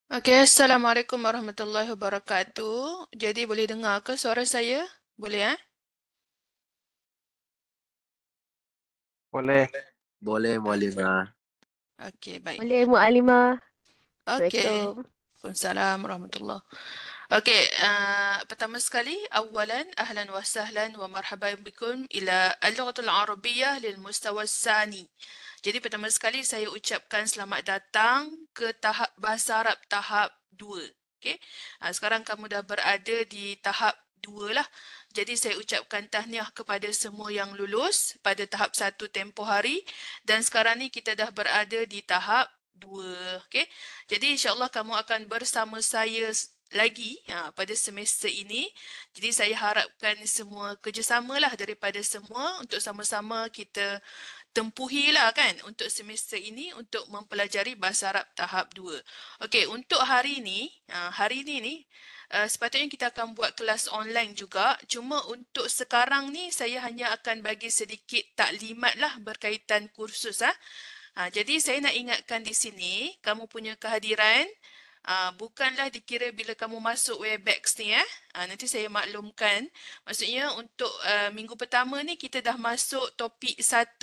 Okey, Assalamualaikum warahmatullahi wabarakatuh. Jadi boleh dengar ke suara saya? Boleh, eh? Boleh. Boleh Ah, Mualimah. okey, baik. Boleh Mu'alimah. Okey. Assalamualaikum. Waalaikumsalam warahmatullahi. Okey, pertama sekali, awalan, ahlan wa sahlan wa marhaban bikum ila al-lughatul arabiyyah lil mustawa sani. Jadi pertama sekali saya ucapkan selamat datang ke tahap bahasa Arab tahap 2. Okey. Sekarang kamu dah berada di tahap 2 lah. Jadi saya ucapkan tahniah kepada semua yang lulus pada tahap 1 tempoh hari dan sekarang ni kita dah berada di tahap 2. Okey. Jadi insya-Allah kamu akan bersama saya lagi pada semester ini. Jadi saya harapkan semua kerjasamalah daripada semua untuk sama-sama kita tempuhilah kan untuk semester ini untuk mempelajari bahasa Arab tahap 2. Okey, untuk hari ini ni sepatutnya kita akan buat kelas online juga. Cuma untuk sekarang ni saya hanya akan bagi sedikit taklimat lah berkaitan kursus jadi saya nak ingatkan di sini, kamu punya kehadiran bukanlah dikira bila kamu masuk Webex ni nanti saya maklumkan. Maksudnya untuk minggu pertama ni kita dah masuk topik 1.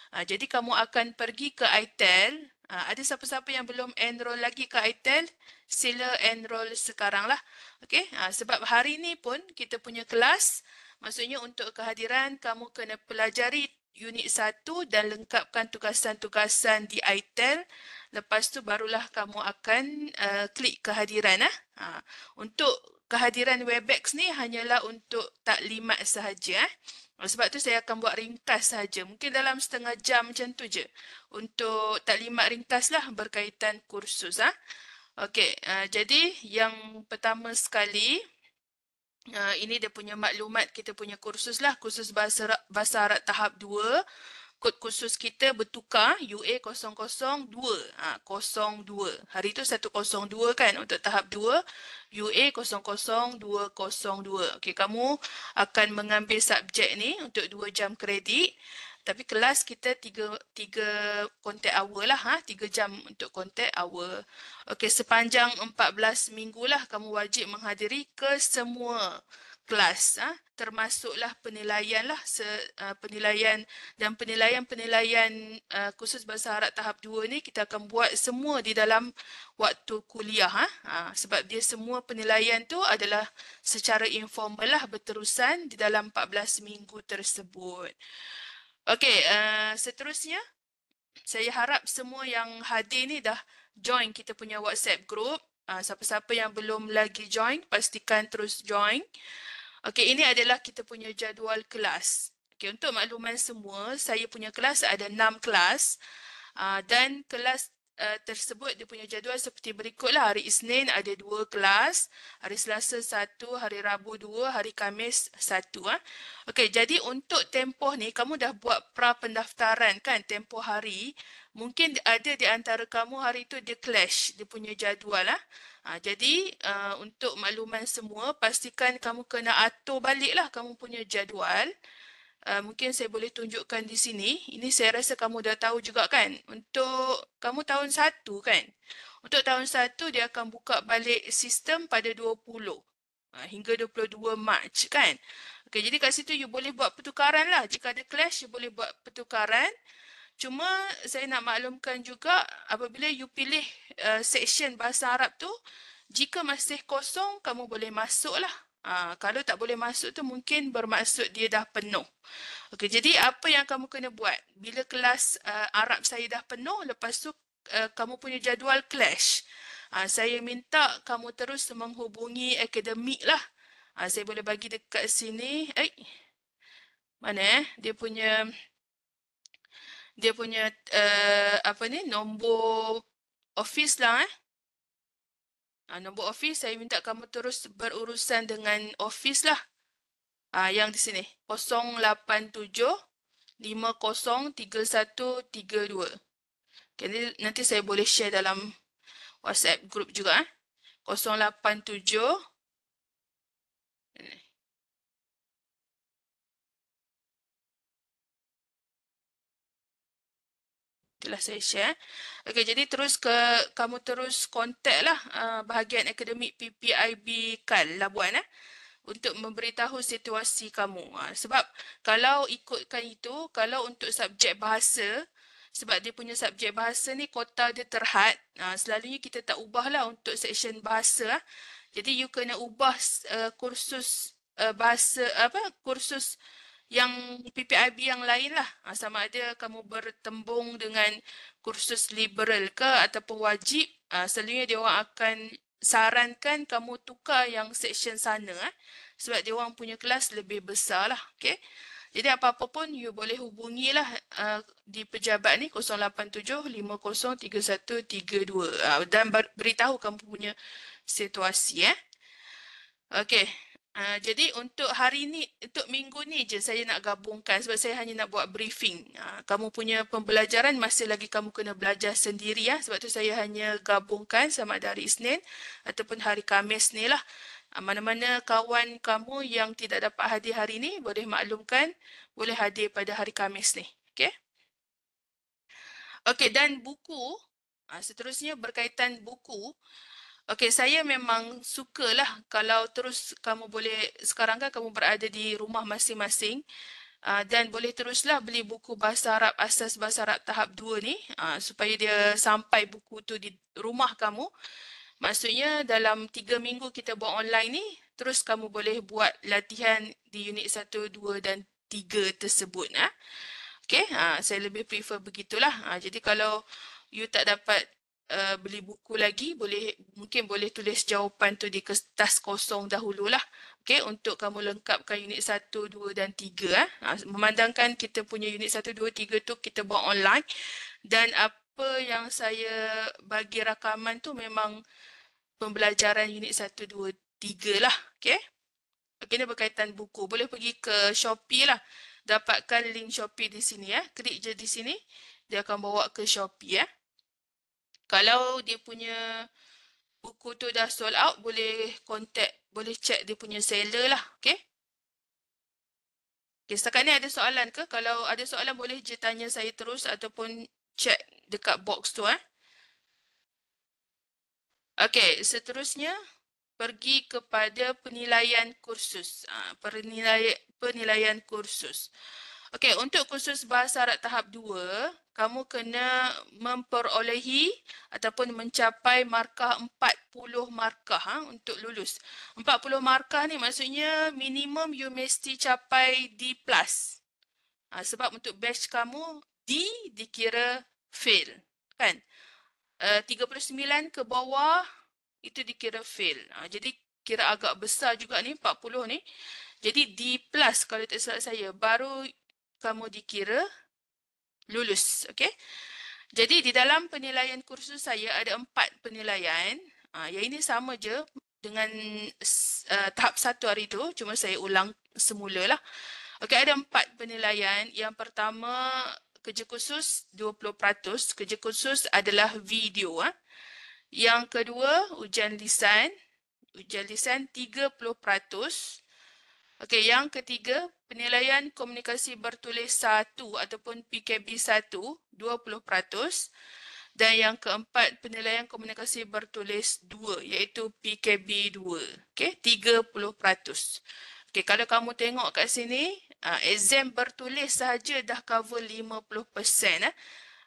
Jadi kamu akan pergi ke ITEL. Ada siapa-siapa yang belum enroll lagi ke ITEL? Sila enroll sekarang lah. Okay? Sebab hari ni pun kita punya kelas, maksudnya untuk kehadiran kamu kena pelajari unit 1 dan lengkapkan tugasan-tugasan di ITEL. Lepas tu barulah kamu akan klik kehadiran. Untuk kehadiran Webex ni hanyalah untuk taklimat sahaja. Sebab tu saya akan buat ringkas saja. Mungkin dalam setengah jam macam tu je. Untuk taklimat ringkas lah berkaitan kursus. Okey, jadi yang pertama sekali, ini dia punya maklumat kita punya kursus lah. Kursus bahasa Arab tahap 2. Kod kursus kita bertukar UA 002. 02. Hari tu 102 kan untuk tahap 2. UA 00202. Okey, kamu akan mengambil subjek ni untuk 2 jam kredit. Tapi kelas kita 3 contact hour lah 3 jam untuk contact hour. Okey, sepanjang 14 minggu lah kamu wajib menghadiri ke semua kelas termasuklah penilaian lah penilaian dan penilaian khusus bahasa Arab tahap 2 ni kita akan buat semua di dalam waktu kuliah sebab dia semua penilaian tu adalah secara informal lah berterusan di dalam 14 minggu tersebut. Okey, seterusnya saya harap semua yang hadir ni dah join kita punya WhatsApp group. Siapa-siapa yang belum lagi join, pastikan terus join. Okey, ini adalah kita punya jadual kelas. Okey, untuk makluman semua, saya punya kelas ada 6 kelas. Dan kelas tersebut dia punya jadual seperti berikutlah. Hari Isnin ada 2 kelas, hari Selasa 1, hari Rabu 2, hari Khamis 1. Okey, jadi untuk tempoh ni kamu dah buat pra pendaftaran kan tempoh hari. Mungkin ada di antara kamu hari tu dia clash dia punya jadual jadi untuk makluman semua pastikan kamu kena atur baliklah kamu punya jadual. Mungkin saya boleh tunjukkan di sini. Ini saya rasa kamu dah tahu juga kan. Untuk kamu tahun 1 kan. Untuk tahun 1 dia akan buka balik sistem pada 20 hingga 22 Mac kan. Okey, jadi kat situ you boleh buat pertukaran lah. Jika ada clash you boleh buat pertukaran. Cuma saya nak maklumkan juga apabila you pilih section bahasa Arab tu, jika masih kosong kamu boleh masuk lah. Kalau tak boleh masuk tu mungkin bermaksud dia dah penuh. Okey, jadi apa yang kamu kena buat? Bila kelas Arab saya dah penuh, lepas tu kamu punya jadual clash. Saya minta kamu terus menghubungi akademik lah. Saya boleh bagi dekat sini. Mana dia punya apa ni nombor office lah nombor office saya minta kamu terus berurusan dengan office lah. Yang di sini 087 503132. Okay, nanti saya boleh share dalam WhatsApp group juga 087. Itulah saya share. Okey, jadi kamu terus kontak lah bahagian akademik PPIB KAL Labuan untuk memberitahu situasi kamu. Sebab kalau ikutkan itu, kalau untuk subjek bahasa, sebab dia punya subjek bahasa ni kota dia terhad, selalunya kita tak ubahlah untuk seksyen bahasa. Jadi you kena ubah kursus bahasa kursus yang PPIB yang lain lah. Sama ada kamu bertembung dengan kursus liberal ke ataupun wajib, selalunya dia orang akan sarankan kamu tukar yang seksyen sana sebab dia orang punya kelas lebih besar lah. Okay? Jadi apa-apa pun you boleh hubungilah di pejabat ni 087503132 dan beritahu kamu punya situasi Okey. Jadi untuk hari ni, untuk minggu ni je saya nak gabungkan sebab saya hanya nak buat briefing. Kamu punya pembelajaran masih lagi kamu kena belajar sendiri sebab tu saya hanya gabungkan sama ada hari Isnin ataupun hari Khamis ni lah. Mana-mana kawan kamu yang tidak dapat hadir hari ni boleh maklumkan boleh hadir pada hari Khamis ni. Okey. Okey, dan buku seterusnya berkaitan buku. Okey, saya memang sukalah kalau terus kamu boleh, sekarang kan kamu berada di rumah masing-masing dan boleh teruslah beli buku Bahasa Arab Asas Bahasa Arab Tahap 2 ni supaya dia sampai buku tu di rumah kamu. Maksudnya dalam 3 minggu kita buat online ni, terus kamu boleh buat latihan di unit 1, 2 dan 3 tersebut. Okey, saya lebih prefer begitulah. Jadi kalau you tak dapat beli buku lagi, mungkin boleh tulis jawapan tu di kertas kosong dahululah. Okey, untuk kamu lengkapkan unit 1, 2 dan 3. Memandangkan kita punya unit 1, 2, 3 tu kita buat online dan apa yang saya bagi rakaman tu memang pembelajaran unit 1, 2, 3 lah. Okey. Okey, ini berkaitan buku. Boleh pergi ke Shopee lah. Dapatkan link Shopee di sini Klik je di sini. Dia akan bawa ke Shopee Kalau dia punya buku tu dah sold out, boleh boleh check dia punya seller lah. Okey. Okey, setakat ni ada soalan ke? Kalau ada soalan boleh je tanya saya terus ataupun check dekat box tu Okey, seterusnya pergi kepada penilaian kursus. Penilaian kursus. Okey, untuk kursus Bahasa Arab tahap 2, kamu kena memperolehi ataupun mencapai markah 40 markah untuk lulus. 40 markah ni maksudnya minimum you mesti capai D+. Sebab untuk batch kamu D dikira fail, kan? 39 ke bawah itu dikira fail. Jadi kira agak besar juga ni 40 ni. Jadi D+ kalau tak salah saya baru kamu dikira lulus. Okey. Jadi di dalam penilaian kursus saya ada 4 penilaian. Yang ini sama je dengan tahap 1 hari tu, cuma saya ulang semula lah. Okey, ada 4 penilaian. Yang pertama kerja khusus 20%. Kerja khusus adalah video Yang kedua, ujian lisan. Ujian lisan 30%. Okey, yang ketiga, penilaian komunikasi bertulis 1 ataupun PKB 1, 20%. Dan yang keempat, penilaian komunikasi bertulis 2, iaitu PKB 2. Okey, 30%. Okey, kalau kamu tengok kat sini, exam bertulis sahaja dah cover 50%.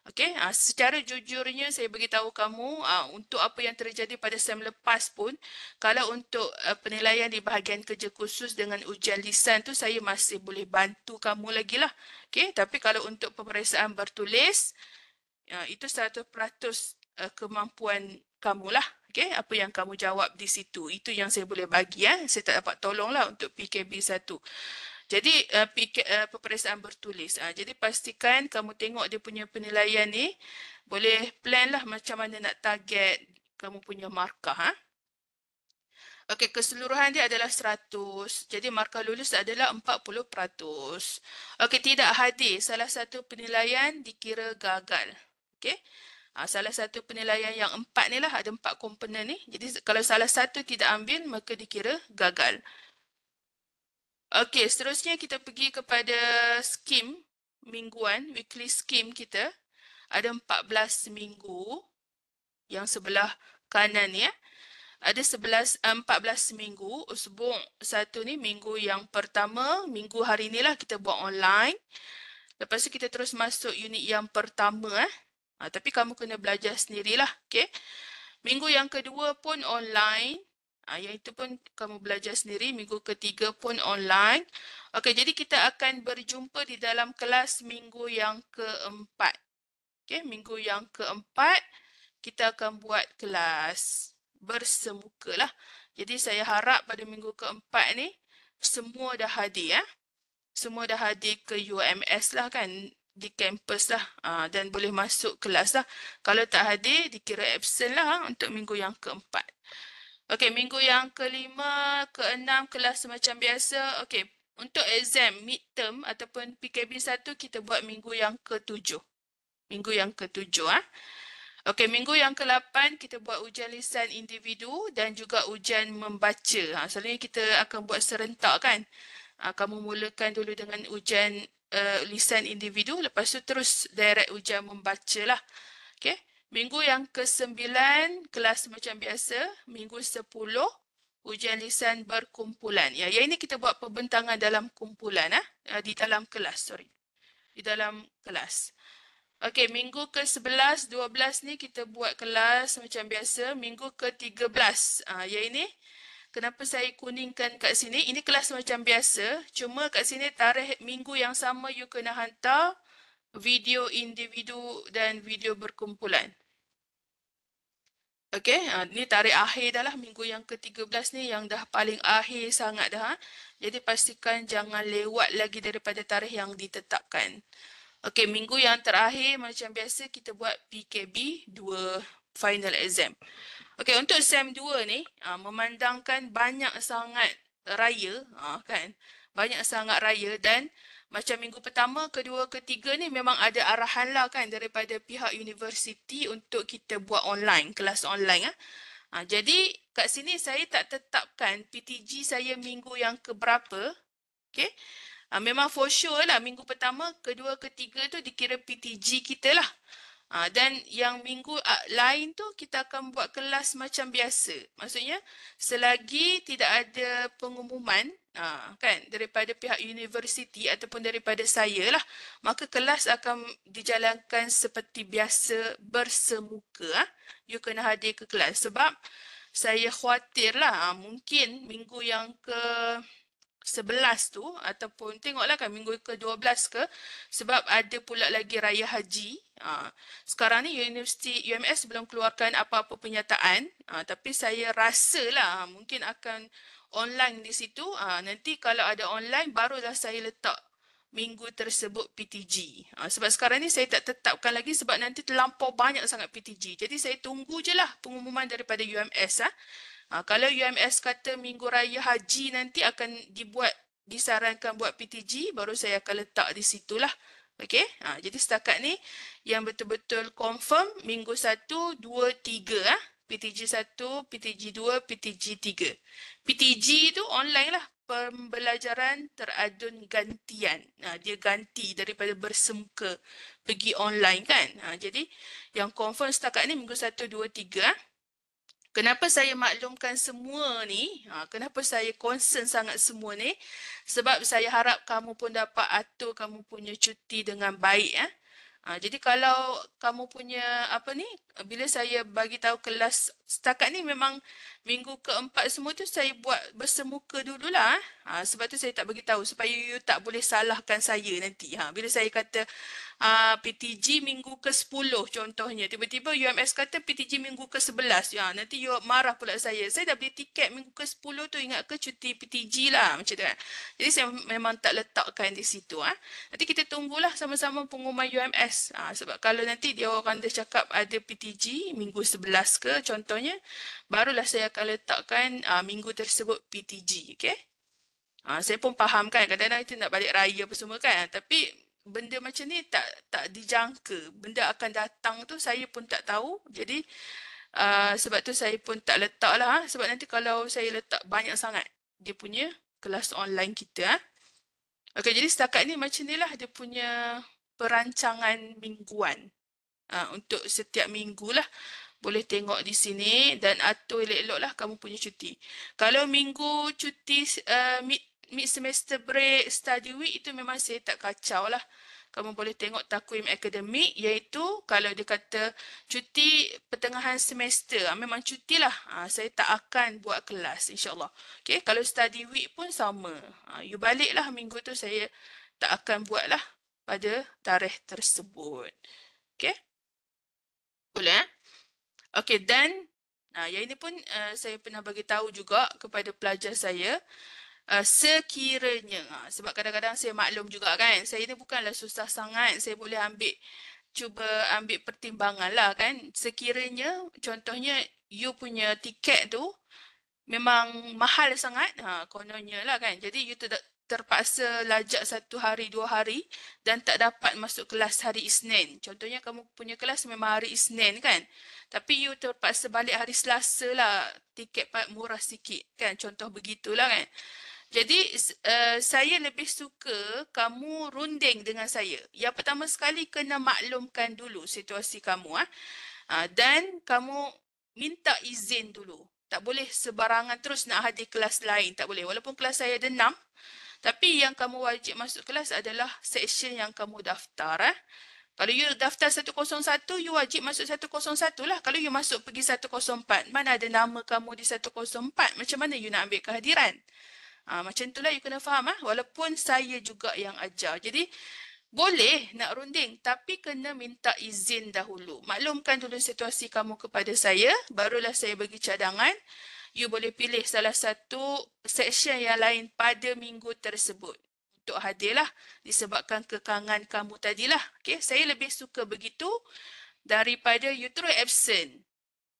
Okey, secara jujurnya saya beritahu kamu untuk apa yang terjadi pada sem lepas pun, kalau untuk penilaian di bahagian kerja khusus dengan ujian lisan tu saya masih boleh bantu kamu lagi lah. Okey, tapi kalau untuk peperiksaan bertulis, itu 100% kemampuan kamu lah. Okey, apa yang kamu jawab di situ, itu yang saya boleh bagi Saya tak dapat tolong lah untuk PKB 1. Jadi peperiksaan bertulis. Jadi pastikan kamu tengok dia punya penilaian ni. Boleh plan lah macam mana nak target kamu punya markah. Okey, keseluruhan dia adalah 100. Jadi markah lulus adalah 40%. Okey, tidak hadir. Salah satu penilaian dikira gagal. Okey. Salah satu penilaian yang 4 ni lah, ada 4 komponen ni. Jadi kalau salah satu tidak ambil, maka dikira gagal. Okey, seterusnya kita pergi kepada skim mingguan, weekly skim kita. ada 14 minggu yang sebelah kanan ni ya. Ada 14 minggu. Usbuk satu ni minggu yang pertama, minggu hari ni lah kita buat online. Lepas tu kita terus masuk unit yang pertama tapi kamu kena belajar sendirilah, okey. Minggu yang kedua pun online. Yang itu pun kamu belajar sendiri. Minggu ketiga pun online. Okey, jadi kita akan berjumpa di dalam kelas minggu yang keempat. Okey, minggu yang keempat kita akan buat kelas bersemuka lah. Jadi saya harap pada minggu keempat ni semua dah hadir Semua dah hadir ke UMS lah kan, di kampus lah dan boleh masuk kelas lah. Kalau tak hadir dikira absent lah untuk minggu yang keempat. Okey, minggu yang kelima, keenam kelas macam biasa. Okey, untuk exam midterm ataupun PKB 1 kita buat minggu yang ketujuh. Minggu yang ketujuh Okey, minggu yang ke-8 kita buat ujian lisan individu dan juga ujian membaca. Selalunya kita akan buat serentak kan. Kamu mulakan dulu dengan ujian lisan individu, lepas tu terus direct ujian membaca lah. Okey. Minggu yang ke-9 kelas macam biasa. Minggu 10 ujian lisan berkumpulan. Yang ini kita buat pembentangan dalam kumpulan di dalam kelas, Di dalam kelas. Okey, minggu ke-11, 12 ni kita buat kelas macam biasa. Minggu ke-13, yang ini kenapa saya kuningkan kat sini? Ini kelas macam biasa. Cuma kat sini tarikh minggu yang sama you kena hantar video individu dan video berkumpulan. Okey, ni tarikh akhir dah lah. Minggu yang ke-13 ni yang dah paling akhir sangat dah. Jadi pastikan jangan lewat lagi daripada tarikh yang ditetapkan. Okey, minggu yang terakhir macam biasa kita buat PKB 2 final exam. Okey, untuk SEM 2 ni memandangkan banyak sangat raya kan. Banyak sangat raya dan macam minggu pertama, kedua, ketiga ni memang ada arahan lah kan daripada pihak universiti untuk kita buat online, kelas online jadi kat sini saya tak tetapkan PTG saya minggu yang keberapa. Okey. Memang for sure lah minggu pertama, kedua, ketiga tu dikira PTG kita lah. Dan yang minggu lain tu kita akan buat kelas macam biasa. Maksudnya selagi tidak ada pengumuman kan daripada pihak universiti ataupun daripada saya lah, maka kelas akan dijalankan seperti biasa bersemuka. You kena hadir ke kelas sebab saya khawatir lah mungkin minggu yang ke-11 tu ataupun tengoklah kan minggu ke-12 ke, sebab ada pula lagi raya haji. Sekarang ni Universiti UMS belum keluarkan apa-apa penyataan, tapi saya rasalah mungkin akan online di situ. Nanti kalau ada online barulah saya letak minggu tersebut PTG. Sebab sekarang ni saya tak tetapkan lagi sebab nanti terlampau banyak sangat PTG. Jadi saya tunggu je lah pengumuman daripada UMS. Kalau UMS kata minggu raya haji nanti akan disarankan buat PTG, baru saya akan letak di situlah. Okey, jadi setakat ni yang betul-betul confirm minggu 1, 2, 3 PTG 1, PTG 2, PTG 3. PTG tu online lah, pembelajaran teradun gantian. Dia ganti daripada bersemuka pergi online kan. Jadi yang confirm setakat ni minggu 1, 2, 3. Kenapa saya maklumkan semua ni? Kenapa saya concern sangat semua ni? Sebab saya harap kamu pun dapat atur kamu punya cuti dengan baik. Jadi kalau kamu punya bila saya bagi tahu kelas setakat ni memang minggu keempat semua tu saya buat bersemuka dululah. Sebab tu saya tak bagi tahu supaya you tak boleh salahkan saya nanti. Bila saya kata PTG minggu ke-10 contohnya, tiba-tiba UMS kata PTG minggu ke-11. Nanti you marah pula saya. Saya dah beli tiket minggu ke-10 tu, ingat ke cuti PTG lah macam tu kan. Jadi saya memang tak letakkan di situ. Nanti kita tunggulah sama-sama pengumuman UMS. Sebab kalau nanti dia orang dah cakap ada PTG minggu 11 ke contohnya, barulah saya akan letakkan minggu tersebut PTG. Okay? Saya pun faham kan, kadang-kadang kita nak balik raya apa semua kan. Tapi benda macam ni tak dijangka. Benda akan datang tu saya pun tak tahu. Jadi sebab tu saya pun tak letak lah. Sebab nanti kalau saya letak banyak sangat dia punya kelas online kita. Okey, jadi setakat ni macam ni lah dia punya perancangan mingguan. untuk setiap minggu lah. Boleh tengok di sini dan atur elok-elok lah kamu punya cuti. Kalau minggu cuti mid semester break, study week itu memang saya tak kacau lah. Kamu boleh tengok takwim akademik iaitu kalau dia kata cuti pertengahan semester, memang cuti lah. Saya tak akan buat kelas insyaAllah. Okay, kalau study week pun sama. You balik lah minggu tu saya tak akan buat lah pada tarikh tersebut. Okay, boleh Okey, dan yang ini pun saya pernah bagi tahu juga kepada pelajar saya, sekiranya, sebab kadang-kadang saya maklum juga kan, saya ni bukanlah susah sangat, saya boleh cuba ambil pertimbangan lah kan. Sekiranya, contohnya, you punya tiket tu memang mahal sangat, kononnya lah kan. Jadi, you terpaksa lajak 1 hari, 2 hari dan tak dapat masuk kelas hari Isnin. Contohnya kamu punya kelas memang hari Isnin kan. Tapi you terpaksa balik hari Selasa lah. Tiket murah sikit kan. Contoh begitulah kan. Jadi saya lebih suka kamu runding dengan saya. Yang pertama sekali kena maklumkan dulu situasi kamu. Dan kamu minta izin dulu. Tak boleh sebarangan terus nak hadir kelas lain. Tak boleh. Walaupun kelas saya ada 6. Tapi yang kamu wajib masuk kelas adalah section yang kamu daftar. Kalau you daftar 101, you wajib masuk 101 lah. Kalau you masuk pergi 104, mana ada nama kamu di 104? Macam mana you nak ambil kehadiran? Macam itulah you kena faham. Walaupun saya juga yang ajar. Jadi, boleh nak runding. Tapi kena minta izin dahulu. Maklumkan dulu situasi kamu kepada saya. Barulah saya bagi cadangan. You boleh pilih salah satu section yang lain pada minggu tersebut untuk hadirlah disebabkan kekangan kamu tadilah. Okay, saya lebih suka begitu daripada you terus absent.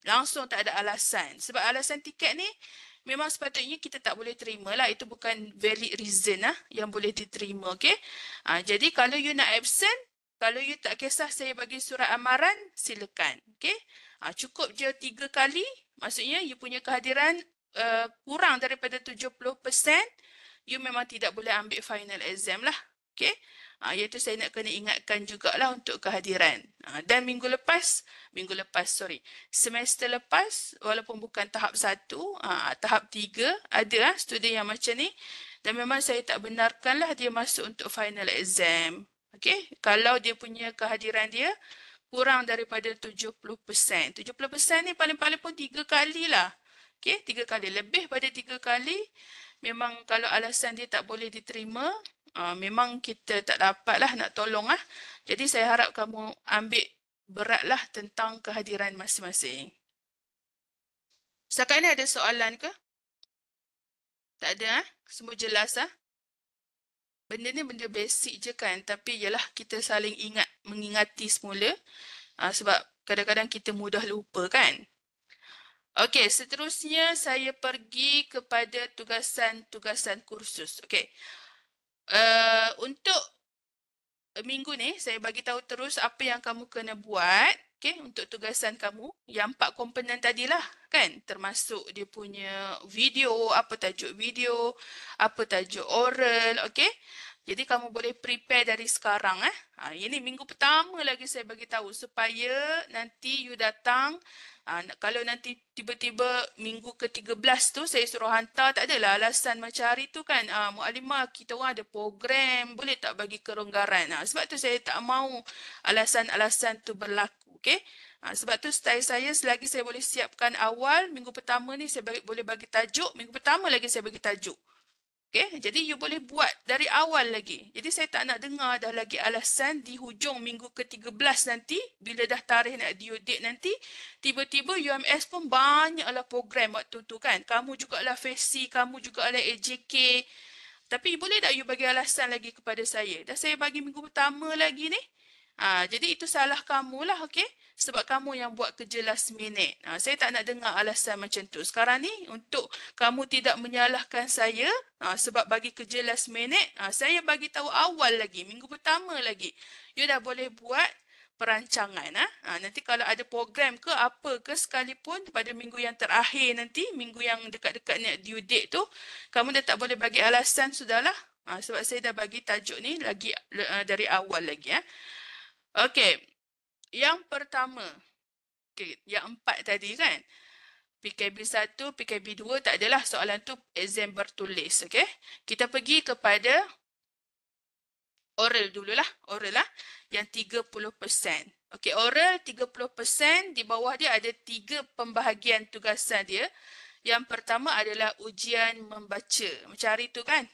Langsung tak ada alasan. Sebab alasan tiket ni memang sepatutnya kita tak boleh terima lah. Itu bukan valid reason yang boleh diterima. Okay? Jadi kalau you nak absent, kalau you tak kisah saya bagi surat amaran, silakan. Okay? Cukup je 3 kali. Maksudnya you punya kehadiran kurang daripada 70%, you memang tidak boleh ambil final exam lah. Okay? Iaitu saya nak kena ingatkan jugalah untuk kehadiran. Dan semester lepas, walaupun bukan tahap 1, tahap 3, ada student yang macam ni. Dan memang saya tak benarkanlah dia masuk untuk final exam. Okay? Kalau dia punya kehadiran dia kurang daripada 70%. 70% ni paling-paling pun 3 kali lah. Okay, 3 kali. Lebih pada 3 kali, memang kalau alasan dia tak boleh diterima, memang kita tak dapat lah nak tolong lah. Jadi saya harap kamu ambil beratlah tentang kehadiran masing-masing. Setakat ni ada soalan ke? Tak ada Semua jelas Benda ni benda basic je kan, tapi ialah kita saling mengingati semula. Sebab kadang-kadang kita mudah lupa kan. Okey, seterusnya saya pergi kepada tugasan-tugasan kursus. Okey. Untuk minggu ni saya bagi tahu terus apa yang kamu kena buat, okey, untuk tugasan kamu. Yang 4 komponen tadilah kan, termasuk dia punya video, apa tajuk video, apa tajuk oral, okey. Jadi kamu boleh prepare dari sekarang ini minggu pertama lagi saya bagi tahu supaya nanti you datang. Kalau nanti tiba-tiba minggu ke-13 tu saya suruh hantar, tak adalah alasan macam hari tu kan. Mu'alimah kita orang ada program, boleh tak bagi kelonggaran. Sebab tu saya tak mahu alasan-alasan tu berlaku. Okay? Sebab tu style saya selagi saya boleh siapkan awal, minggu pertama ni saya boleh bagi tajuk, minggu pertama lagi saya bagi tajuk. Okay, jadi you boleh buat dari awal lagi. Jadi saya tak nak dengar dah lagi alasan di hujung minggu ke-13 nanti, bila dah tarikh nak due date nanti, tiba-tiba UMS pun banyaklah program waktu tu kan. Kamu jugalah FESI, kamu jugalah AJK. Tapi boleh tak you bagi alasan lagi kepada saya? Dah saya bagi minggu pertama lagi ni. Jadi itu salah kamu lah, okey? Sebab kamu yang buat kerja last minute. Saya tak nak dengar alasan macam tu. Sekarang ni, untuk kamu tidak menyalahkan saya sebab bagi kerja last minute, saya bagi tahu awal lagi, minggu pertama lagi. You dah boleh buat perancangan. Nanti kalau ada program ke apa ke sekalipun pada minggu yang terakhir nanti, minggu yang dekat-dekat nak due date tu, kamu dah tak boleh bagi alasan, sudahlah. Sebab saya dah bagi tajuk ni lagi dari awal lagi. Okey. Yang pertama, okey, yang 4 tadi kan. PKB 1, PKB 2 tak adalah soalan tu exam bertulis, okey. Kita pergi kepada oral dululah, oral lah yang 30%. Okey, oral 30%, di bawah dia ada 3 pembahagian tugasan dia. Yang pertama adalah ujian membaca. Macam hari tu kan?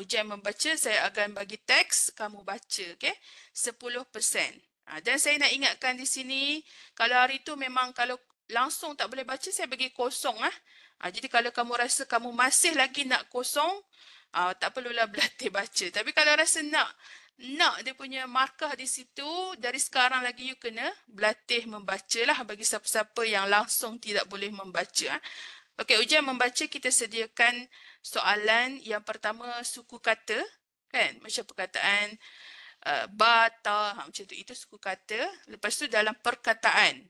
Ujian membaca, saya akan bagi teks, kamu baca, okey? 10%. Dan saya nak ingatkan di sini, kalau hari tu memang kalau langsung tak boleh baca, saya bagi kosong ah. Jadi kalau kamu rasa kamu masih lagi nak kosong, tak perlulah berlatih baca. Tapi kalau rasa nak dia punya markah di situ, dari sekarang lagi you kena berlatih membaca lah bagi siapa-siapa yang langsung tidak boleh membaca. Okey, ujian membaca kita sediakan soalan yang pertama suku kata, kan? Macam perkataan bata, macam tu. Itu suku kata. Lepas tu dalam perkataan.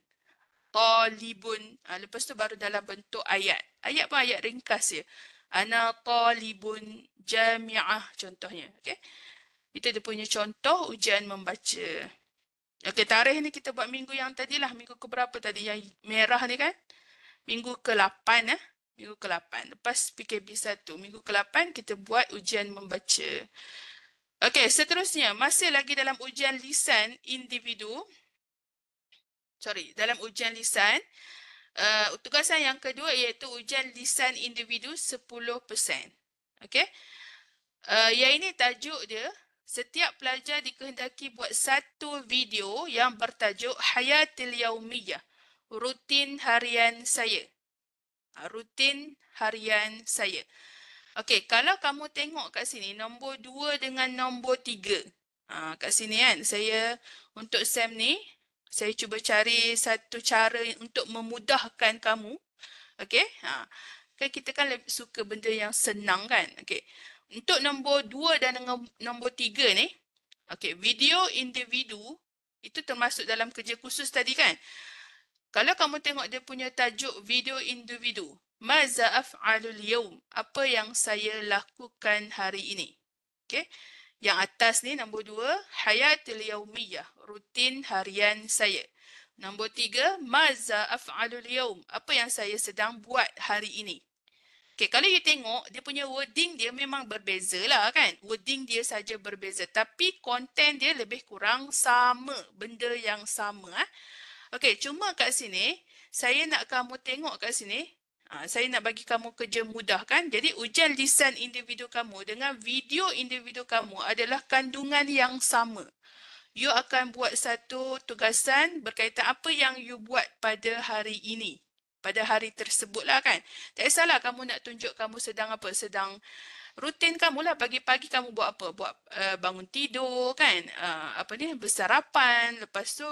Talibun. Lepas tu baru dalam bentuk ayat. Ayat pun ayat ringkas je. Ana talibun jami'ah contohnya. Okay? Itu dia punya contoh ujian membaca. Okey, tarikh ni kita buat minggu yang tadilah. Minggu ke berapa tadi yang merah ni kan? Minggu ke-8 Minggu ke-8. Lepas PKB 1. Minggu ke-8 kita buat ujian membaca. Okey, seterusnya masih lagi dalam ujian lisan individu. Dalam ujian lisan, tugasan yang kedua iaitu ujian lisan individu 10%. Okey. Yang ini tajuk dia, setiap pelajar dikehendaki buat satu video yang bertajuk Hayatil Yaumiyah, rutin harian saya. Rutin harian saya. Okey, kalau kamu tengok kat sini, nombor 2 dengan nombor 3. Kat sini kan, saya untuk SEM ni, saya cuba cari satu cara untuk memudahkan kamu. Okey, kan kita kan suka benda yang senang kan. Okey, untuk nombor 2 dan nombor 3 ni, okey, video individu, itu termasuk dalam kerja khusus tadi kan. Kalau kamu tengok dia punya tajuk video individu, Maza af'alul yawm, apa yang saya lakukan hari ini. Okey. Yang atas ni nombor 2, hayatul yaumiyah, rutin harian saya. Nombor 3, Maza af'alul yawm, apa yang saya sedang buat hari ini. Okey, kalau you tengok dia punya wording dia memang berbeza lah kan. Wording dia saja berbeza tapi konten dia lebih kurang sama, benda yang sama Okey, cuma kat sini, saya nak kamu tengok kat sini. Saya nak bagi kamu kerja mudah kan. Jadi ujian lisan individu kamu dengan video individu kamu adalah kandungan yang sama. You akan buat satu tugasan berkaitan apa yang you buat pada hari ini. Pada hari tersebut lah kan. Tak kisahlah kamu nak tunjuk kamu sedang apa. Sedang rutin kamu lah pagi-pagi kamu buat apa? Buat bangun tidur kan? Bersarapan, lepas tu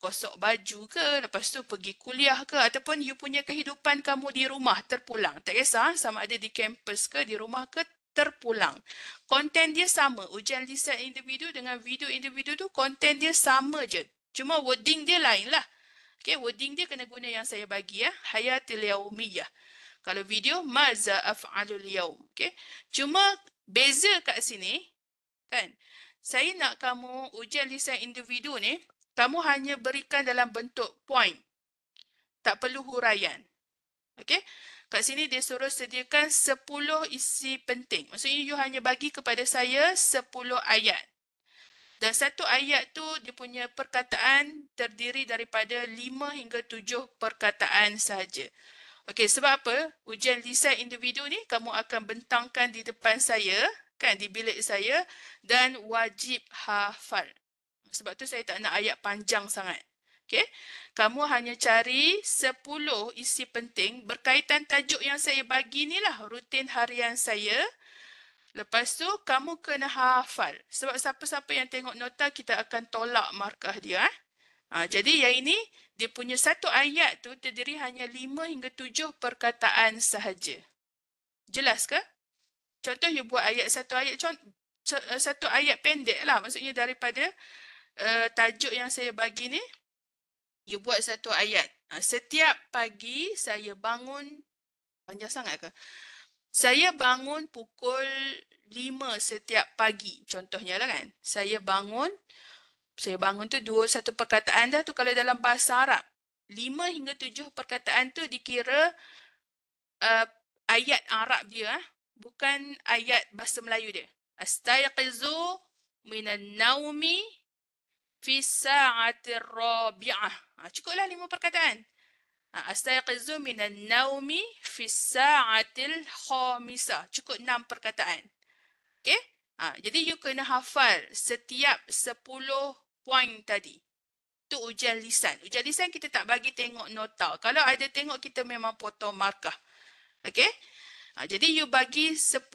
gosok baju ke, lepas tu pergi kuliah ke, ataupun you punya kehidupan kamu di rumah terpulang. Tak kisah sama ada di kampus ke, di rumah ke, terpulang. Konten dia sama. Ujian lisan individu dengan video individu tu konten dia sama je. Cuma wording dia lain lah. Okay, wording dia kena guna yang saya bagi Hayatil Yaumiyah. Kalau video, Maza af'alul yaum. Okay? Cuma beza kat sini, kan? Saya nak kamu ujian lisan individu ni, kamu hanya berikan dalam bentuk point. Tak perlu huraian. Okay? Kat sini dia suruh sediakan 10 isi penting. Maksudnya you hanya bagi kepada saya 10 ayat. Dan satu ayat tu dia punya perkataan terdiri daripada 5 hingga 7 perkataan sahaja. Okey, sebab apa? Ujian lisan individu ni kamu akan bentangkan di depan saya, kan, di bilik saya dan wajib hafal. Sebab tu saya tak nak ayat panjang sangat. Okey. Kamu hanya cari 10 isi penting berkaitan tajuk yang saya bagi ni lah, rutin harian saya. Lepas tu kamu kena hafal. Sebab siapa-siapa yang tengok nota kita akan tolak markah dia. Jadi yang ini, dia punya satu ayat tu terdiri hanya 5 hingga 7 perkataan sahaja. Jelas ke? Contoh you buat satu ayat pendek lah. Maksudnya daripada tajuk yang saya bagi ni, you buat satu ayat. Setiap pagi saya bangun, panjang sangat ke? Saya bangun pukul 5 setiap pagi. Contohnya lah kan. Saya bangun Saya bangun tu 21 perkataan dah tu kalau dalam bahasa Arab. 5 hingga 7 perkataan tu dikira ayat Arab dia, bukan ayat bahasa Melayu dia. Astayqizu minan naumi fi sa'atir rabi'ah. Cukuplah 5 perkataan. Astayqizu minan naumi fi sa'atil khamisah. Cukup 6 perkataan. Okey? Jadi you kena hafal setiap 10 poin tadi. Tu ujian lisan. Ujian lisan kita tak bagi tengok nota. Kalau ada tengok kita memang potong markah. Okey? Jadi you bagi 10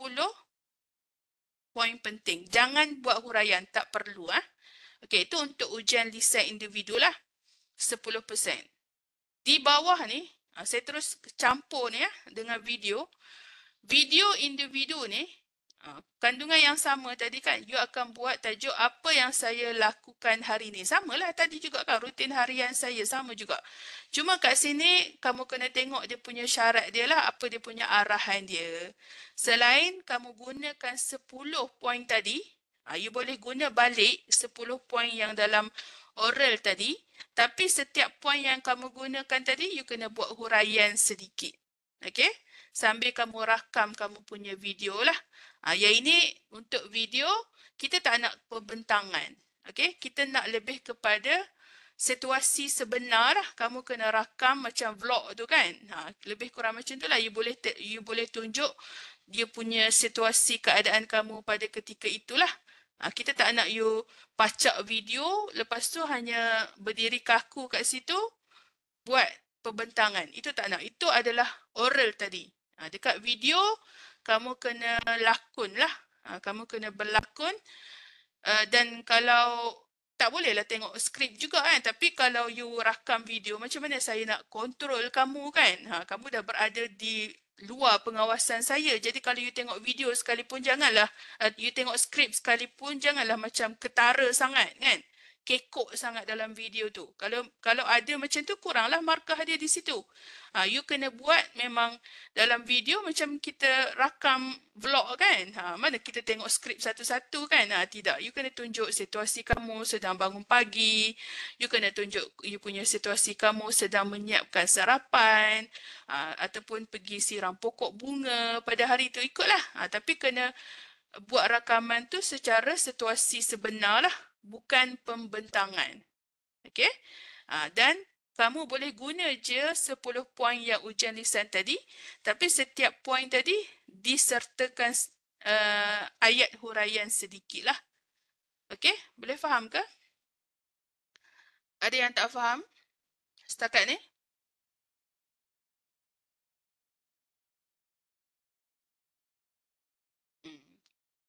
poin penting. Jangan buat huraian, tak perlu. Okey, itu untuk ujian lisan individu lah. 10%. Di bawah ni, saya terus campur ni dengan video. Video individu ni, kandungan yang sama tadi kan, you akan buat tajuk apa yang saya lakukan hari ni. Samalah tadi juga kan, rutin harian saya sama juga. Cuma kat sini, kamu kena tengok dia punya syarat dia lah, apa dia punya arahan dia. Selain kamu gunakan 10 poin tadi, you boleh guna balik 10 poin yang dalam oral tadi, tapi setiap poin yang kamu gunakan tadi, you kena buat huraian sedikit. Okey? Sambil kamu rakam kamu punya video lah. Yang ini untuk video, kita tak nak pembentangan. Okey? Kita nak lebih kepada situasi sebenar lah. Kamu kena rakam macam vlog tu kan. Lebih kurang macam tu lah. You boleh tunjuk dia punya situasi keadaan kamu pada ketika itulah. Kita tak nak you pacak video, lepas tu hanya berdiri kaku kat situ, buat pembentangan. Itu tak nak. Itu adalah oral tadi. Dekat video, kamu kena lakon lah. Kamu kena berlakon. Dan kalau tak bolehlah tengok skrip juga kan. Tapi kalau you rakam video, macam mana saya nak kontrol kamu kan? Kamu dah berada di luar pengawasan saya. Jadi kalau you tengok video sekalipun janganlah, you tengok skrip sekalipun janganlah macam ketara sangat kan. Kekok sangat dalam video tu. Kalau ada macam tu, kuranglah markah dia di situ. You kena buat memang dalam video macam kita rakam vlog kan. Mana kita tengok skrip satu-satu kan. Tidak. You kena tunjuk situasi kamu sedang bangun pagi. You kena tunjuk you punya situasi kamu sedang menyiapkan sarapan. Ataupun pergi siram pokok bunga pada hari tu. Ikutlah. Tapi kena buat rakaman tu secara situasi sebenar lah. Bukan pembentangan. Okey? Dan kamu boleh guna je 10 poin yang ujian lisan tadi, tapi setiap poin tadi disertakan ayat huraian sedikit lah. Okey? Boleh faham ke? Ada yang tak faham setakat ni?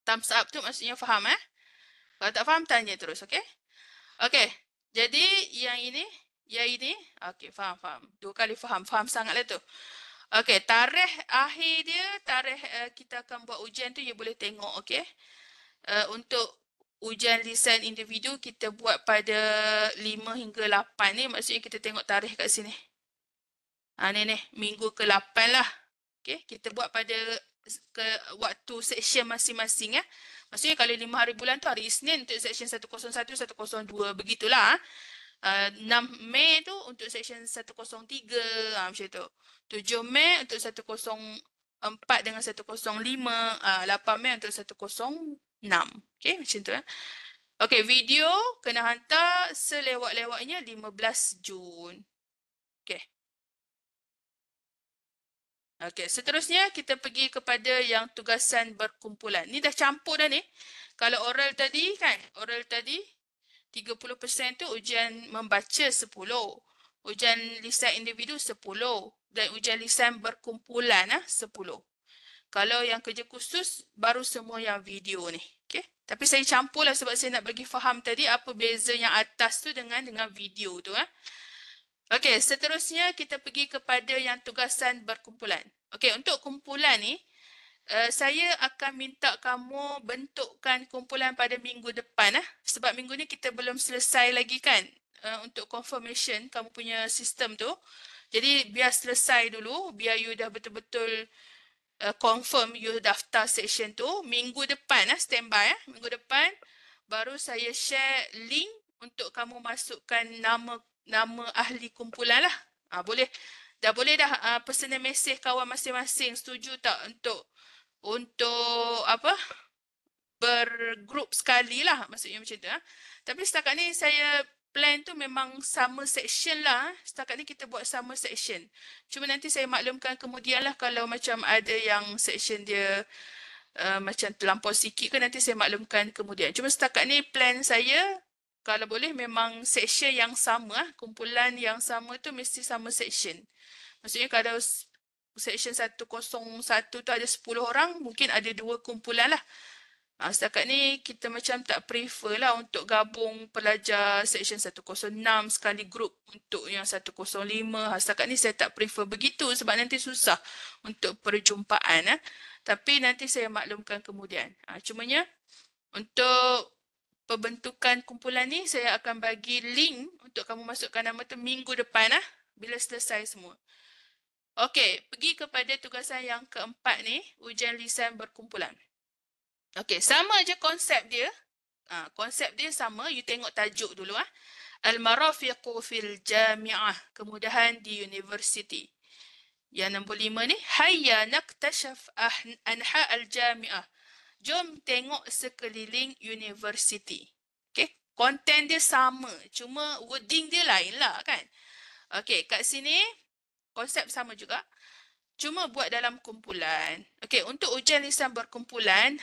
Thumbs up tu maksudnya faham Kalau tak faham, tanya terus, okey? Okey, jadi yang ini, okey, faham. 2 kali faham sangatlah tu. Okey, tarikh akhir dia, tarikh kita akan buat ujian tu, you boleh tengok, okey? Untuk ujian lisan individu, kita buat pada 5 hingga 8 ni, maksudnya kita tengok tarikh kat sini. Ni, minggu ke-8 lah. Okey, kita buat pada waktu seksyen masing-masing Maksudnya kalau 5 hari bulan tu hari Isnin untuk seksyen 101, 102, begitulah. 6 Mei tu untuk seksyen 103, macam tu. 7 Mei untuk 104 dengan 105, 8 Mei untuk 106. Okey, macam tu Okey, video kena hantar selewat-lewatnya 15 Jun. Okey. Okey, seterusnya kita pergi kepada yang tugasan berkumpulan. Ni dah campur dah ni. Kalau oral tadi kan, oral tadi 30% tu ujian membaca 10. Ujian lisan individu 10. Dan ujian lisan berkumpulan 10. Kalau yang kerja khusus, baru semua yang video ni. Okey. Tapi saya campurlah sebab saya nak bagi faham tadi apa beza yang atas tu dengan video tu Okey, seterusnya kita pergi kepada yang tugasan berkumpulan. Okey, untuk kumpulan ni, saya akan minta kamu bentukkan kumpulan pada minggu depan sebab minggu ni kita belum selesai lagi kan untuk confirmation kamu punya sistem tu. Jadi biar selesai dulu, biar you dah betul-betul confirm you daftar section tu. Minggu depan standby minggu depan baru saya share link untuk kamu masukkan nama ahli kumpulan lah. Boleh. Dah boleh dah personal message kawan masing-masing. Setuju tak untuk apa? Bergrup sekali lah, maksudnya macam tu. Tapi setakat ni saya plan tu memang sama section lah. Setakat ni kita buat sama section. Cuma nanti saya maklumkan kemudian lah kalau macam ada yang section dia macam terlampau sikit ke, nanti saya maklumkan kemudian. Cuma setakat ni plan saya kalau boleh memang section yang sama, kumpulan yang sama tu mesti sama section. Maksudnya kalau section 101 tu ada 10 orang, mungkin ada 2 kumpulan lah. Setakat ni kita macam tak prefer lah untuk gabung pelajar section 106 sekali grup untuk yang 105. Setakat ni saya tak prefer begitu sebab nanti susah untuk perjumpaan. Tapi nanti saya maklumkan kemudian. Cumanya untuk pembentukan kumpulan ni saya akan bagi link untuk kamu masukkan nama tu minggu depan bila selesai semua. Okey, pergi kepada tugasan yang keempat ni, ujian lisan berkumpulan. Okey, sama je konsep dia. Konsep dia sama, you tengok tajuk dulu. Al-marafiqu fil jami'ah, kemudahan di universiti. Yang nombor 5 ni, hayya naktashaf anha al-jami'ah. Jom tengok sekeliling universiti. Okey, konten dia sama, cuma wording dia lain lah kan. Okey, kat sini konsep sama juga. Cuma buat dalam kumpulan. Okey, untuk ujian lisan berkumpulan,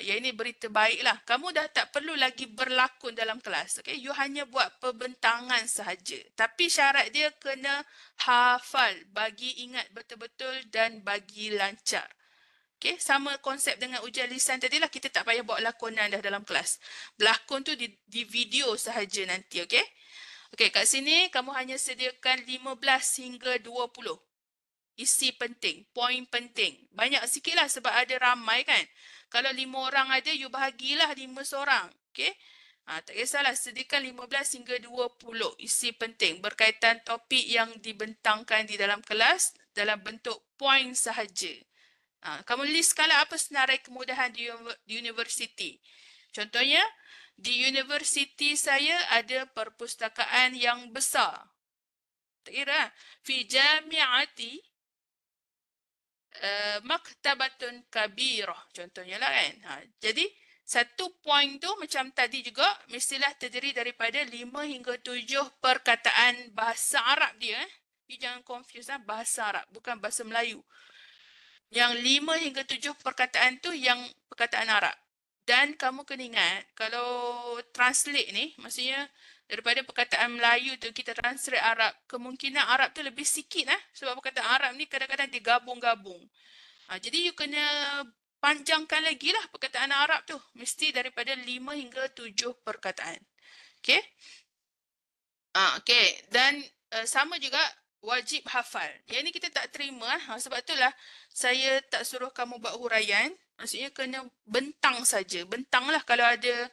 yang ini berita baiklah. Kamu dah tak perlu lagi berlakon dalam kelas. Okey, you hanya buat pembentangan sahaja. Tapi syarat dia kena hafal, bagi ingat betul-betul dan bagi lancar. Okey, sama konsep dengan ujian lisan tadilah, kita tak payah buat lakonan dah dalam kelas. Berlakon tu di video sahaja nanti, okey? Okey, kat sini kamu hanya sediakan 15 hingga 20. Isi penting, poin penting. Banyak sikit lah sebab ada ramai kan. Kalau 5 orang ada, you bahagilah 5 seorang. Okay? Tak kisahlah, sediakan 15 hingga 20 isi penting berkaitan topik yang dibentangkan di dalam kelas dalam bentuk poin sahaja. Kamu listkanlah apa senarai kemudahan di universiti. Contohnya, di universiti saya ada perpustakaan yang besar. Tak kira, fi jami'ati maktabatun kabirah, contohnya lah kan. Jadi satu poin tu macam tadi juga mestilah terdiri daripada 5 hingga 7 perkataan bahasa Arab dia. You jangan confuse bahasa Arab, bukan bahasa Melayu. Yang 5 hingga 7 perkataan tu yang perkataan Arab. Dan kamu kena ingat, kalau translate ni, maksudnya daripada perkataan Melayu tu kita translate Arab, kemungkinan Arab tu lebih sikit sebab perkataan Arab ni kadang-kadang digabung-gabung. Jadi you kena panjangkan lagi lah perkataan Arab tu. Mesti daripada 5 hingga 7 perkataan. Okay? Okay. Dan sama juga wajib hafal. Yang ni kita tak terima. Sebab itulah saya tak suruh kamu buat huraian. Maksudnya kena bentang saja. Bentanglah kalau ada,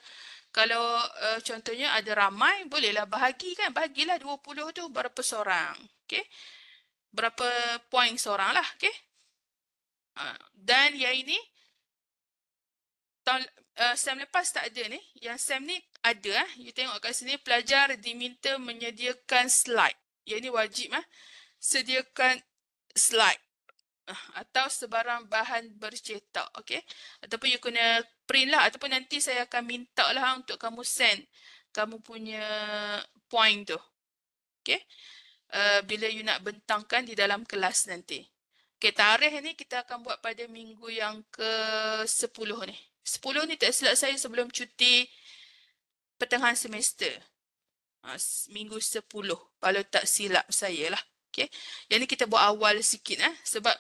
kalau contohnya ada ramai, bolehlah bahagi kan. Bahagilah 20 tu berapa seorang. Okay? Berapa poin seorang lah. Okay? Dan yang ini, SEM lepas tak ada ni. Yang SEM ni ada. You tengok kat sini, pelajar diminta menyediakan slide. Yang ini wajib. Sediakan slide. Atau sebarang bahan bercetak. Okay? Ataupun you kena print lah. Ataupun nanti saya akan minta lah untuk kamu send kamu punya point tu. Okay? Bila you nak bentangkan di dalam kelas nanti. Okay, tarikh ni kita akan buat pada minggu yang ke-10 ni. 10 ni tak silap saya sebelum cuti pertengahan semester. Minggu 10 kalau tak silap saya lah. Okay. Yang ni kita buat awal sikit sebab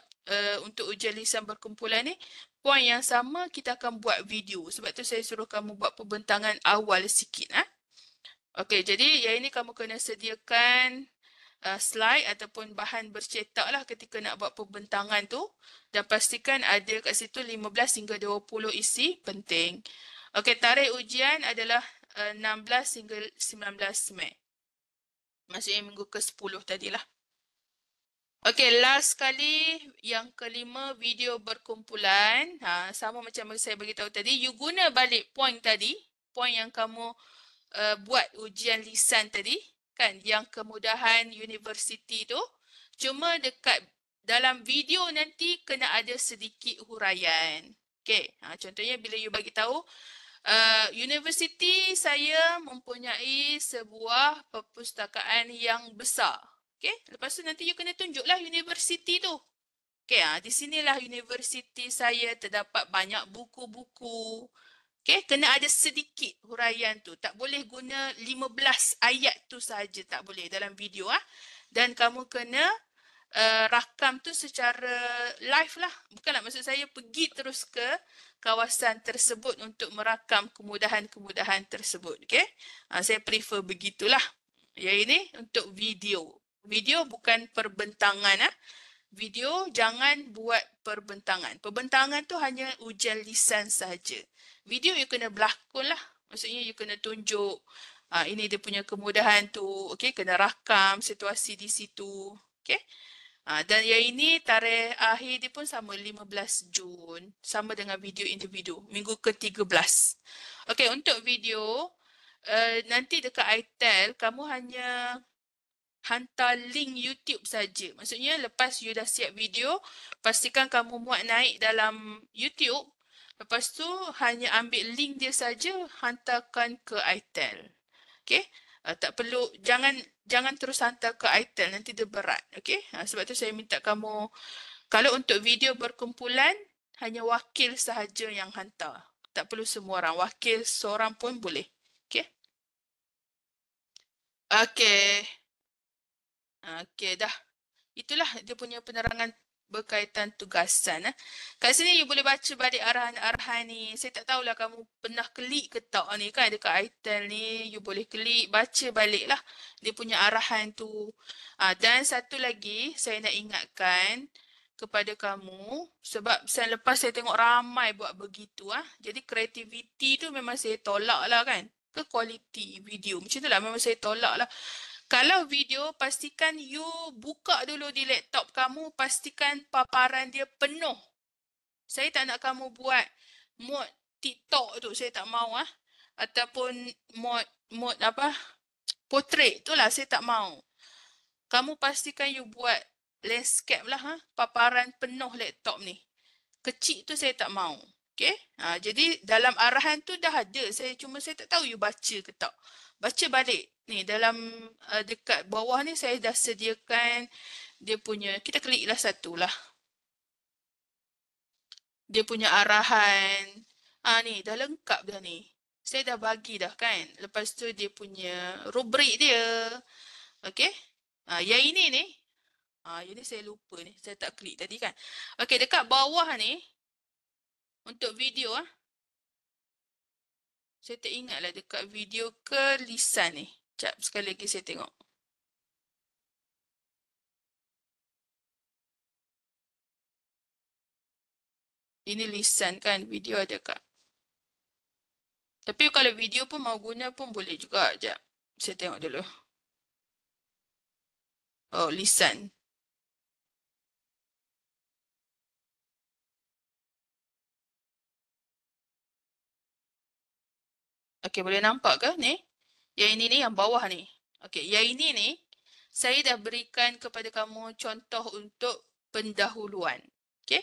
untuk ujian lisan berkumpulan ni, poin yang sama kita akan buat video. Sebab tu saya suruh kamu buat pembentangan awal sikit. Okay, jadi yang ini kamu kena sediakan slide ataupun bahan bercetak lah ketika nak buat pembentangan tu. Dan pastikan ada kat situ 15 hingga 20 isi penting. Okey, tarikh ujian adalah 16 hingga 19 Mei. Maksudnya minggu ke-10 tadilah. Okey, last kali yang kelima video berkumpulan. Sama macam saya beritahu tadi, you guna balik poin tadi. Poin yang kamu buat ujian lisan tadi, kan, yang kemudahan universiti tu, cuma dekat dalam video nanti kena ada sedikit huraian. Okey, contohnya bila you bagi tahu universiti saya mempunyai sebuah perpustakaan yang besar. Okey, lepas tu nanti you kena tunjuklah universiti tu. Okey, di sinilah universiti saya terdapat banyak buku-buku. Okey, kena ada sedikit huraian tu. Tak boleh guna 15 ayat tu saja, tak boleh dalam video Dan kamu kena rakam tu secara live lah. Bukanlah maksud saya pergi terus ke kawasan tersebut untuk merakam kemudahan-kemudahan tersebut. Okey. Saya prefer begitulah. Yang ini untuk video. Video bukan perbentangan Video jangan buat perbentangan. Perbentangan tu hanya ujian lisan sahaja. Video you kena berlakon lah. Maksudnya you kena tunjuk ini dia punya kemudahan tu. Okey, kena rakam situasi di situ. Okey. Dan yang ini tarikh akhir dia pun sama 15 Jun. Sama dengan video individu. Minggu ke-13. Okey, untuk video nanti dekat iTel kamu hanya hantar link YouTube saja. Maksudnya lepas you dah siap video, pastikan kamu muat naik dalam YouTube. Lepas tu hanya ambil link dia saja, hantarkan ke iTel. Okey? Tak perlu, jangan terus hantar ke iTel, nanti dia berat. Okey? Sebab tu saya minta kamu, kalau untuk video berkumpulan, hanya wakil sahaja yang hantar. Tak perlu semua orang. Wakil seorang pun boleh. Okey? Okey. Okey, dah. Itulah dia punya penerangan berkaitan tugasan. Kat sini you boleh baca balik arahan-arahan ni. Saya tak tahulah kamu pernah klik ke tak ni kan dekat iTel ni. You boleh klik, baca balik lah dia punya arahan tu. Dan satu lagi saya nak ingatkan kepada kamu, sebab lepas saya tengok ramai buat begitu Jadi kreativiti tu memang saya tolak lah kan. Ke quality video. Macam tu lah memang saya tolak lah. Kalau video, pastikan you buka dulu di laptop kamu, pastikan paparan dia penuh. Saya tak nak kamu buat mod TikTok tu, saya tak mau Ataupun mod apa? Portrait, itulah saya tak mau. Kamu pastikan you buat landscape lah paparan penuh laptop ni. Kecil tu saya tak mau. Okay? Jadi dalam arahan tu dah ada. Saya tak tahu you baca ke tak. Baca balik. Ni dalam dekat bawah ni saya dah sediakan dia punya, kita kliklah satu lah. Dia punya arahan. Ni dah lengkap dah ni. Saya dah bagi dah kan. Lepas tu dia punya rubrik dia. Okay? Yang ini ni. Yang ni saya lupa ni. Saya tak klik tadi kan. Okay, dekat bawah ni. Untuk video saya tak ingat lah dekat video ke lisan ni. Sekejap, sekali lagi saya tengok. Ini lisan kan, video ada kak. Tapi kalau video pun mau guna pun boleh juga. Sekejap, saya tengok dulu. Oh, lisan. Okey, boleh nampak ke ni? Yang ini ni, yang bawah ni. Okey, yang ini ni, saya dah berikan kepada kamu contoh untuk pendahuluan. Okey,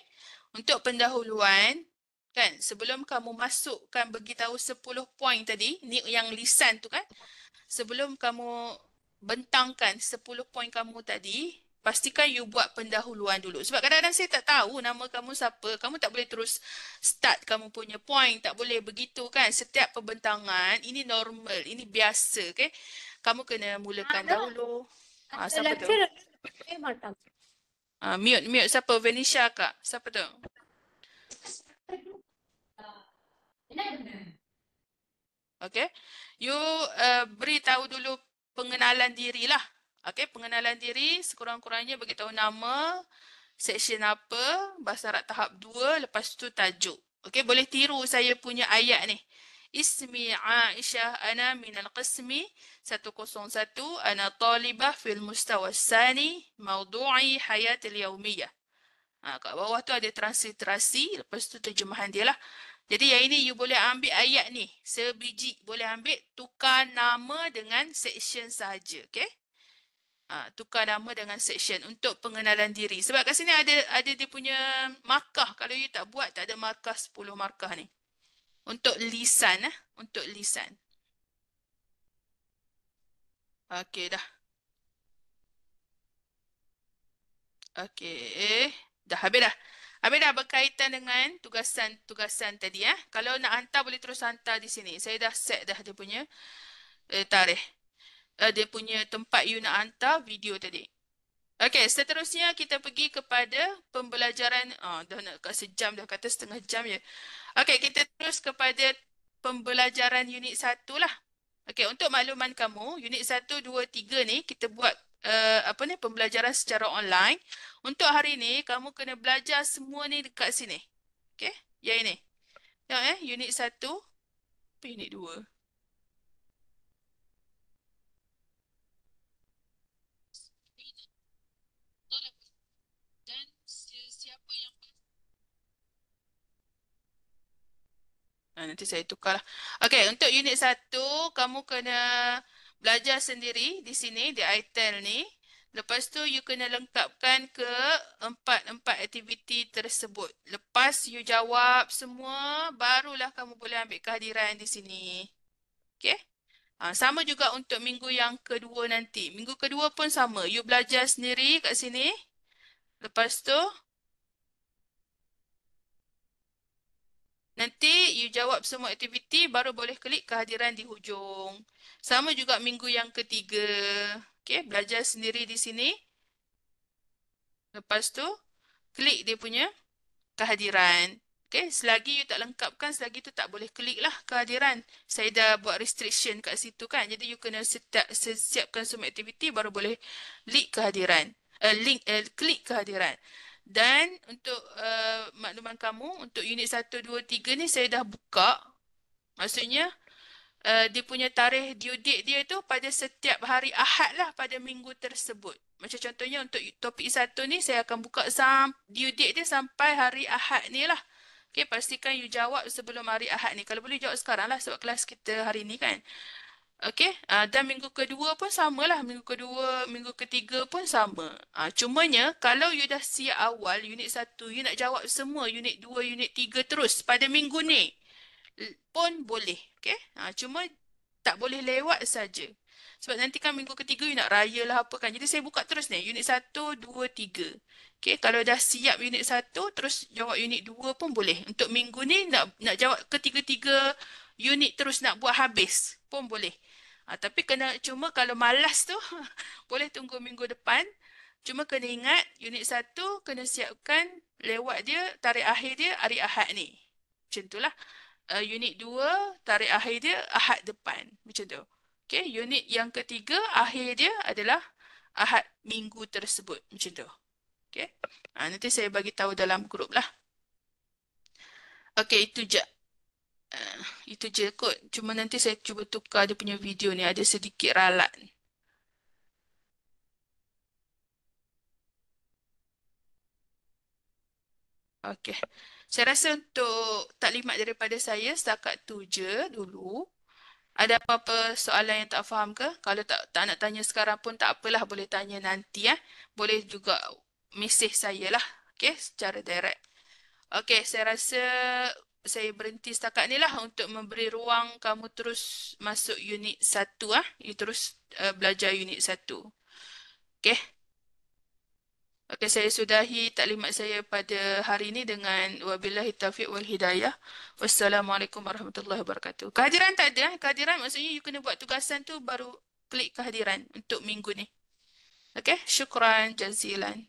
untuk pendahuluan, kan, sebelum kamu masukkan beritahu 10 poin tadi, ni yang lisan tu kan, sebelum kamu bentangkan 10 poin kamu tadi, pastikan you buat pendahuluan dulu. Sebab kadang-kadang saya tak tahu nama kamu siapa. Kamu tak boleh terus start kamu punya point. Tak boleh begitu kan. Setiap pembentangan, ini normal. Ini biasa. Okay? Kamu kena mulakan dahulu. Siapa tu? Mute. Siapa? Venisha kak? Siapa tu? Okay? You beritahu dulu pengenalan diri lah. Okay, pengenalan diri sekurang-kurangnya beritahu nama, section apa, bahasa Arab tahap 2, lepas tu tajuk. Okay, boleh tiru saya punya ayat ni. Ismi Aisyah, ana minal qismi 101, ana talibah fil mustawa sani, maudu'i hayatil yaumiyah. Kat bawah tu ada transliterasi, lepas tu terjemahan dia lah. Jadi yang ini you boleh ambil ayat ni. Sebiji boleh ambil, tukar nama dengan section saja. Okay? Tukar nama dengan section untuk pengenalan diri. Sebab kat sini ada dia punya markah. Kalau you tak buat, tak ada markah 10 markah ni. Untuk lisan. Untuk lisan. Okey dah. Okey. Dah habis dah. Habis dah berkaitan dengan tugasan-tugasan tadi. Kalau nak hantar, boleh terus hantar di sini. Saya dah set dah dia punya tarikh. Dia punya tempat you nak hantar video tadi. Okey, seterusnya kita pergi kepada pembelajaran. Dah nak kat sejam dah, kata setengah jam je. Okey, kita terus kepada pembelajaran unit 1 lah. Okey, untuk makluman kamu, unit 1, 2, 3 ni kita buat pembelajaran secara online. Untuk hari ni, kamu kena belajar semua ni dekat sini. Okey, yang ini. Tengok unit 1, unit 2. Dan siapa yang nanti saya tukarlah. Okey, untuk unit 1, kamu kena belajar sendiri di sini, di ITEL ni. Lepas tu, you kena lengkapkan ke empat aktiviti tersebut. Lepas you jawab semua, barulah kamu boleh ambil kehadiran di sini. Okey? Sama juga untuk minggu yang kedua nanti. Minggu kedua pun sama. You belajar sendiri kat sini. Lepas tu, nanti you jawab semua aktiviti, baru boleh klik kehadiran di hujung. Sama juga minggu yang ketiga. Okey, belajar sendiri di sini. Lepas tu, klik dia punya kehadiran. Okey, selagi you tak lengkapkan, selagi tu tak boleh klik lah kehadiran. Saya dah buat restriction kat situ kan. Jadi you kena siapkan semua aktiviti, baru boleh klik kehadiran. Klik kehadiran. Dan untuk makluman kamu, untuk unit 1, 2, 3 ni saya dah buka. Maksudnya, dia punya tarikh due date dia tu pada setiap hari Ahad lah pada minggu tersebut. Macam contohnya untuk topik 1 ni, saya akan buka due date dia sampai hari Ahad ni lah. Okay, pastikan you jawab sebelum hari Ahad ni. Kalau boleh jawab sekarang lah sebab kelas kita hari ni kan. Okey, dan minggu kedua pun samalah. Minggu kedua, minggu ketiga pun sama. Cumanya, kalau you dah siap awal, unit 1, you nak jawab semua unit 2, unit 3 terus pada minggu ni pun boleh. Okey, cuma tak boleh lewat saja. Sebab nanti kan minggu ketiga you nak raya lah apa kan. Jadi saya buka terus ni, unit 1, 2, 3. Okey, kalau dah siap unit 1, terus jawab unit 2 pun boleh. Untuk minggu ni nak jawab ketiga-tiga unit terus nak buat habis pun boleh. Tapi cuma kalau malas tu boleh tunggu minggu depan. Cuma kena ingat unit 1 kena siapkan lewat dia tarikh akhir dia hari Ahad ni. Macam itulah. Unit 2 tarikh akhir dia Ahad depan. Macam tu. Okey, unit yang ketiga akhir dia adalah Ahad minggu tersebut. Macam tu. Okey. Nanti saya bagi tahu dalam grup lah. Okey, itu je. Itu je kot. Cuma nanti saya cuba tukar dia punya video ni. Ada sedikit ralat. Okey. Saya rasa untuk taklimat daripada saya setakat tu je dulu. Ada apa-apa soalan yang tak faham ke? Kalau tak nak tanya sekarang pun tak apalah. Boleh tanya nanti. Boleh juga mesej saya lah. Okey, secara direct. Okey, saya rasa saya berhenti setakat ni lah untuk memberi ruang kamu terus masuk unit 1. You terus belajar unit 1. Okey. Okey, saya sudahi taklimat saya pada hari ini dengan wabillahi taufiq wal hidayah. Wassalamualaikum warahmatullahi wabarakatuh. Kehadiran tak ada. Kehadiran maksudnya you kena buat tugasan tu baru klik kehadiran untuk minggu ni. Okey, syukran jazilan.